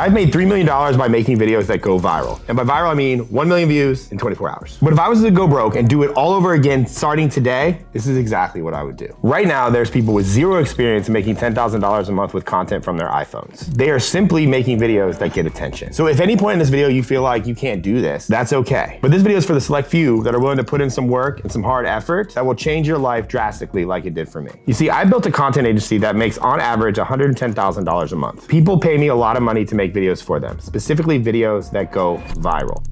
I've made $3 million by making videos that go viral. And by viral, I mean 1 million views in 24 hours. But if I was to go broke and do it all over again starting today, this is exactly what I would do. Right now, there's people with zero experience making $10,000 a month with content from their iPhones. They are simply making videos that get attention. So if at any point in this video you feel like you can't do this, that's okay. But this video is for the select few that are willing to put in some work and some hard effort that will change your life drastically like it did for me. You see, I built a content agency that makes on average $110,000 a month. People pay me a lot of money to make videos for them, specifically videos that go viral.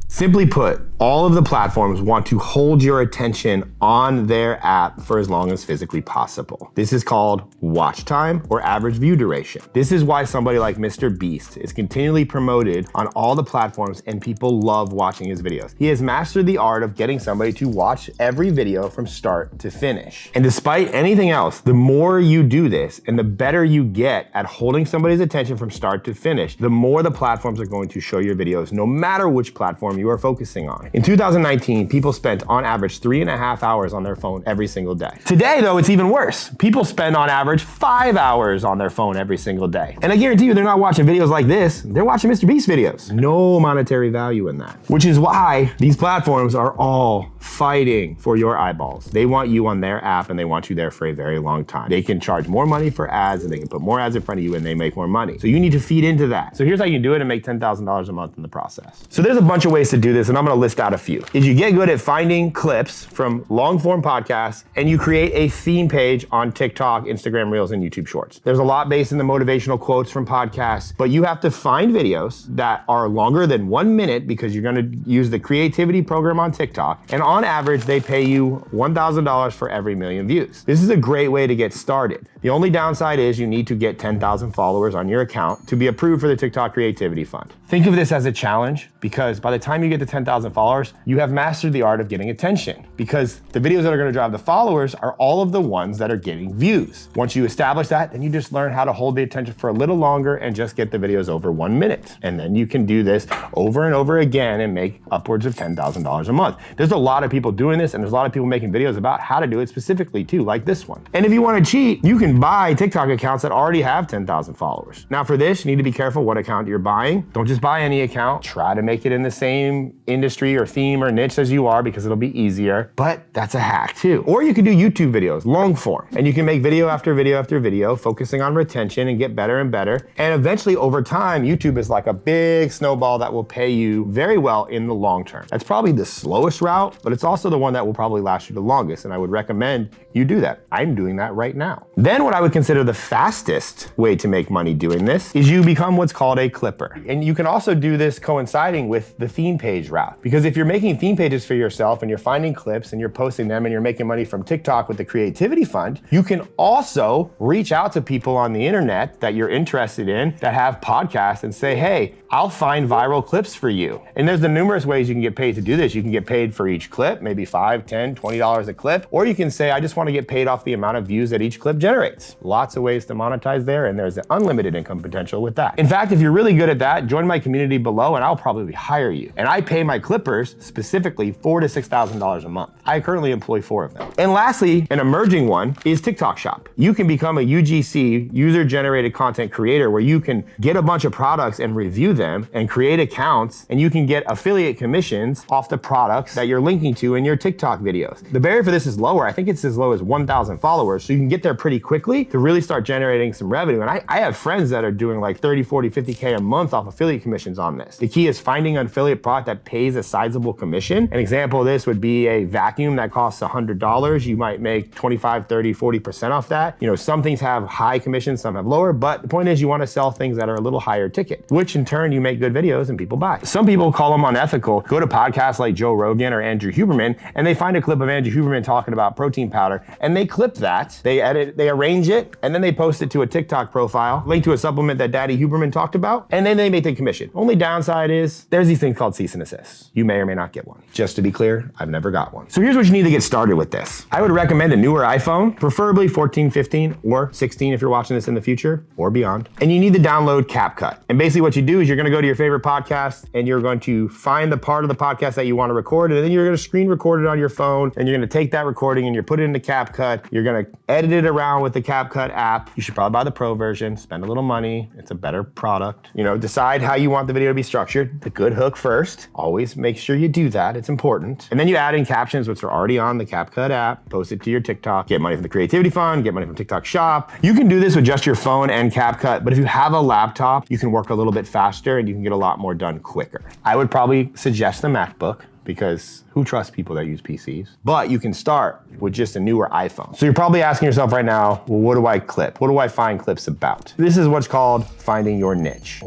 Simply put, all of the platforms want to hold your attention on their app for as long as physically possible. This is called watch time or average view duration. This is why somebody like Mr. Beast is continually promoted on all the platforms and people love watching his videos. He has mastered the art of getting somebody to watch every video from start to finish. And despite anything else, the more you do this and the better you get at holding somebody's attention from start to finish, the more the platforms are going to show your videos, no matter which platform you are focusing on. In 2019, people spent on average 3.5 hours on their phone every single day. Today, though, it's even worse. People spend on average 5 hours on their phone every single day. And I guarantee you, they're not watching videos like this. They're watching Mr. Beast videos. No monetary value in that. Which is why these platforms are all fighting for your eyeballs. They want you on their app and they want you there for a very long time. They can charge more money for ads and they can put more ads in front of you and they make more money. So you need to feed into that. So here's how you can do it and make $10,000 a month in the process. So there's a bunch of ways to do this and I'm gonna list out a few. Is you get good at finding clips from long form podcasts and you create a theme page on TikTok, Instagram Reels, and YouTube Shorts. There's a lot based in the motivational quotes from podcasts, but you have to find videos that are longer than 1 minute because you're gonna use the creativity program on TikTok. And on average, they pay you $1,000 for every million views. This is a great way to get started. The only downside is you need to get 10,000 followers on your account to be approved for the TikTok Creativity Fund. Think of this as a challenge because by the time you get to 10,000 followers, you have mastered the art of getting attention because the videos that are gonna drive the followers are all of the ones that are getting views. Once you establish that, then you just learn how to hold the attention for a little longer and just get the videos over 1 minute. And then you can do this over and over again and make upwards of $10,000 a month. There's a lot of people doing this and there's a lot of people making videos about how to do it specifically too, like this one. And if you wanna cheat, you can buy TikTok accounts that already have 10,000 followers. Now for this, you need to be careful what account you're buying. Don't just buy any account. Try to make it in the same industry or theme or niche as you are because it'll be easier, but that's a hack too. Or you can do YouTube videos, long form, and you can make video after video after video, focusing on retention and get better and better. And eventually over time, YouTube is like a big snowball that will pay you very well in the long term. That's probably the slowest route, but it's also the one that will probably last you the longest. And I would recommend you do that. I'm doing that right now. Then what I would consider the fastest way to make money doing this is you become what's called a clipper. And you can also do this coinciding with the theme page route. Because if you're making theme pages for yourself and you're finding clips and you're posting them and you're making money from TikTok with the Creativity Fund, you can also reach out to people on the internet that you're interested in that have podcasts and say, hey, I'll find viral clips for you. And there's the numerous ways you can get paid to do this. You can get paid for each clip, maybe $5, $10, $20 a clip, or you can say, I just want to get paid off the amount of views that each clip generates. Lots of ways to monetize there, and there's an unlimited income potential with that. In fact, if you're really good at that, join my community below and I'll probably hire you. And I pay my clippers specifically $4,000 to $6,000 a month. I currently employ 4 of them. And lastly, an emerging one is TikTok Shop. You can become a UGC, user-generated content creator, where you can get a bunch of products and review them and create accounts, and you can get affiliate commissions off the products that you're linking to in your TikTok videos. The barrier for this is lower. I think it's as low as 1,000 followers, so you can get there pretty quickly to really start generating some revenue. And I have friends that are doing like 30, 40, 50K a month off affiliate commissions on this. The key is finding an affiliate product that pays a sizable commission. An example of this would be a vacuum that costs $100. You might make 25, 30, 40% off that. You know, some things have high commissions, some have lower, but the point is you want to sell things that are a little higher ticket, which in turn you make good videos and people buy. Some people call them unethical, go to podcasts like Joe Rogan or Andrew Huberman, and they find a clip of Andrew Huberman talking about protein powder, and they clip that, they edit, they arrange it, and then they post it to a TikTok profile, link to a supplement that Daddy Huberman talked about, and then they make the commission. Only downside is there's these things called cease and desist. You may or may not get one. Just to be clear, I've never got one. So here's what you need to get started with this. I would recommend a newer iPhone, preferably 14, 15, or 16 if you're watching this in the future or beyond. And you need to download CapCut. And basically what you do is you're gonna go to your favorite podcast and you're going to find the part of the podcast that you wanna record, and then you're gonna screen record it on your phone, and you're gonna take that recording and you put it into CapCut. You're gonna edit it around with the CapCut app. You should probably buy the pro version, spend a little money. It's a better product. You know, decide how you want the video to be structured. The good hook first. Always make sure you do that, it's important. And then you add in captions, which are already on the CapCut app, post it to your TikTok, get money from the Creativity Fund, get money from TikTok Shop. You can do this with just your phone and CapCut, but if you have a laptop, you can work a little bit faster and you can get a lot more done quicker. I would probably suggest the MacBook, because who trusts people that use PCs? But you can start with just a newer iPhone. So you're probably asking yourself right now, well, what do I clip? What do I find clips about? This is what's called finding your niche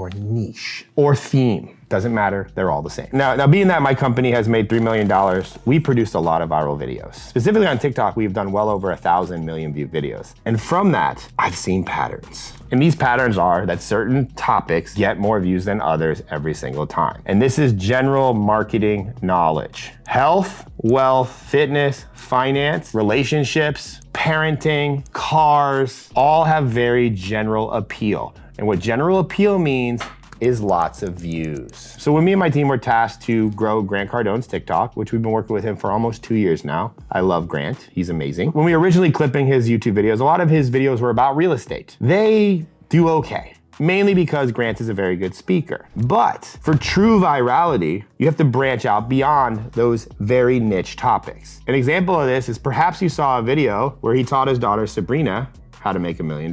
or theme. Doesn't matter, they're all the same. Now being that my company has made $3 million, we produced a lot of viral videos. Specifically on TikTok, we've done well over 1,000 million view videos. And from that, I've seen patterns. And these patterns are that certain topics get more views than others every single time. And this is general marketing knowledge. Health, wealth, fitness, finance, relationships, parenting, cars, all have very general appeal. And what general appeal means is lots of views. So when me and my team were tasked to grow Grant Cardone's TikTok, which we've been working with him for almost 2 years now. I love Grant, he's amazing. When we were originally clipping his YouTube videos, a lot of his videos were about real estate. They do okay, mainly because Grant is a very good speaker. But for true virality, you have to branch out beyond those very niche topics. An example of this is perhaps you saw a video where he taught his daughter Sabrina how to make $1 million.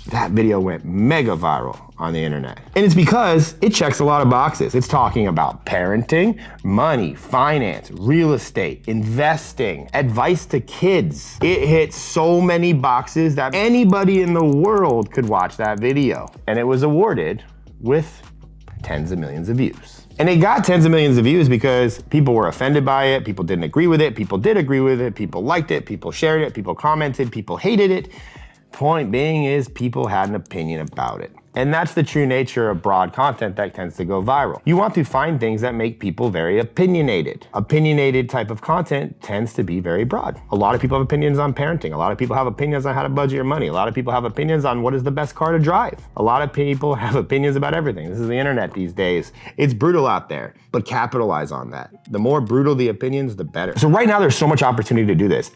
That video went mega viral on the internet. And it's because it checks a lot of boxes. It's talking about parenting, money, finance, real estate, investing, advice to kids. It hit so many boxes that anybody in the world could watch that video. And it was awarded with tens of millions of views. And it got tens of millions of views because people were offended by it, people didn't agree with it, people did agree with it, people liked it, people shared it, people commented, people hated it. Point being is people had an opinion about it. And that's the true nature of broad content that tends to go viral. You want to find things that make people very opinionated. Opinionated type of content tends to be very broad. A lot of people have opinions on parenting. A lot of people have opinions on how to budget your money. A lot of people have opinions on what is the best car to drive. A lot of people have opinions about everything. This is the internet these days. It's brutal out there, but capitalize on that. The more brutal the opinions, the better. So right now there's so much opportunity to do this.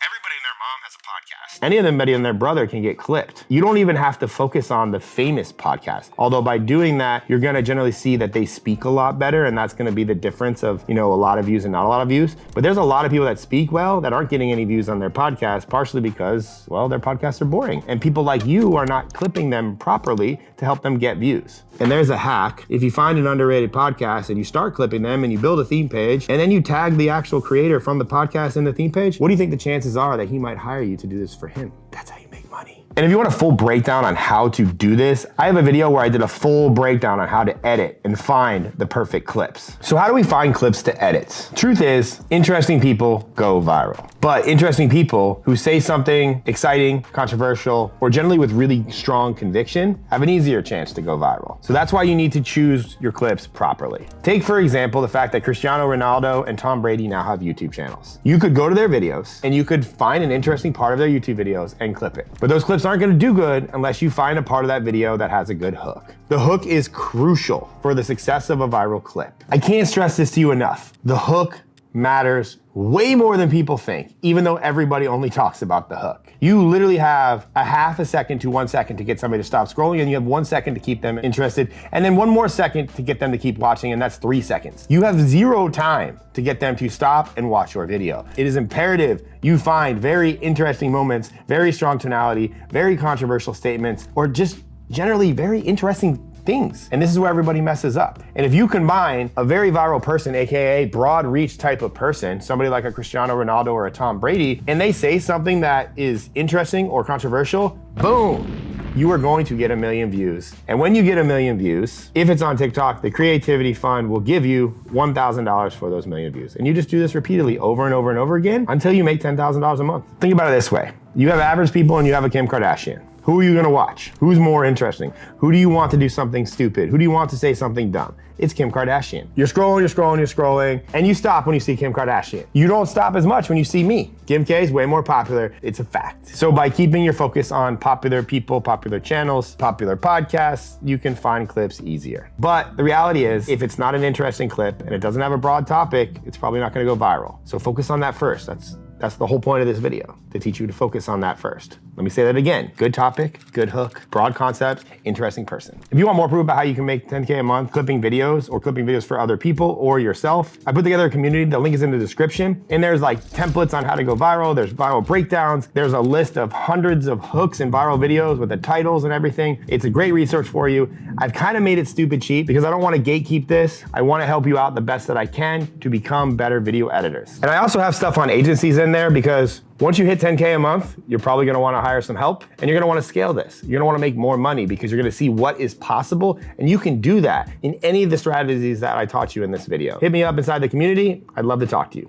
Anybody and their brother can get clipped. You don't even have to focus on the famous podcast. Although by doing that, you're gonna generally see that they speak a lot better, and that's gonna be the difference of, you know, a lot of views and not a lot of views. But there's a lot of people that speak well that aren't getting any views on their podcast, partially because, well, their podcasts are boring. And people like you are not clipping them properly to help them get views. And there's a hack. If you find an underrated podcast and you start clipping them and you build a theme page and then you tag the actual creator from the podcast in the theme page, what do you think the chances are that he might hire you to do this for him? That's how you make money. And if you want a full breakdown on how to do this, I have a video where I did a full breakdown on how to edit and find the perfect clips. So how do we find clips to edit? Truth is, interesting people go viral. But interesting people who say something exciting, controversial, or generally with really strong conviction have an easier chance to go viral. So that's why you need to choose your clips properly. Take, for example, the fact that Cristiano Ronaldo and Tom Brady now have YouTube channels. You could go to their videos and you could find an interesting part of their YouTube videos and clip it. But those clips aren't gonna do good unless you find a part of that video that has a good hook. The hook is crucial for the success of a viral clip. I can't stress this to you enough. The hook matters way more than people think, even though everybody only talks about the hook. You literally have a half a second to 1 second to get somebody to stop scrolling, and you have 1 second to keep them interested, and then one more second to get them to keep watching, and that's 3 seconds. You have 0 time to get them to stop and watch your video. It is imperative you find very interesting moments, very strong tonality, very controversial statements, or just generally very interesting things. And this is where everybody messes up. And if you combine a very viral person, AKA broad reach type of person, somebody like a Cristiano Ronaldo or a Tom Brady, and they say something that is interesting or controversial, boom, you are going to get 1 million views. And when you get 1 million views, if it's on TikTok, the Creativity Fund will give you $1,000 for those 1 million views. And you just do this repeatedly over and over again until you make $10,000 a month. Think about it this way. You have average people and you have a Kim Kardashian. Who are you gonna watch? Who's more interesting? Who do you want to do something stupid? Who do you want to say something dumb? It's Kim Kardashian. You're scrolling, and you stop when you see Kim Kardashian. You don't stop as much when you see me. Kim K is way more popular. It's a fact. So by keeping your focus on popular people, popular channels, popular podcasts, you can find clips easier. But the reality is, if it's not an interesting clip and it doesn't have a broad topic, it's probably not gonna go viral. So focus on that first. That's the whole point of this video, to teach you to focus on that first. Let me say that again. Good topic, good hook, broad concept, interesting person. If you want more proof about how you can make 10K a month clipping videos or clipping videos for other people or yourself, I put together a community. The link is in the description. And there's like templates on how to go viral. There's viral breakdowns. There's a list of hundreds of hooks and viral videos with the titles and everything. It's a great resource for you. I've kind of made it stupid cheap because I don't want to gatekeep this. I want to help you out the best that I can to become better video editors. And I also have stuff on agencies in there because once you hit 10K a month, you're probably gonna wanna hire some help and you're gonna wanna scale this. You're gonna wanna make more money because you're gonna see what is possible, and you can do that in any of the strategies that I taught you in this video. Hit me up inside the community. I'd love to talk to you.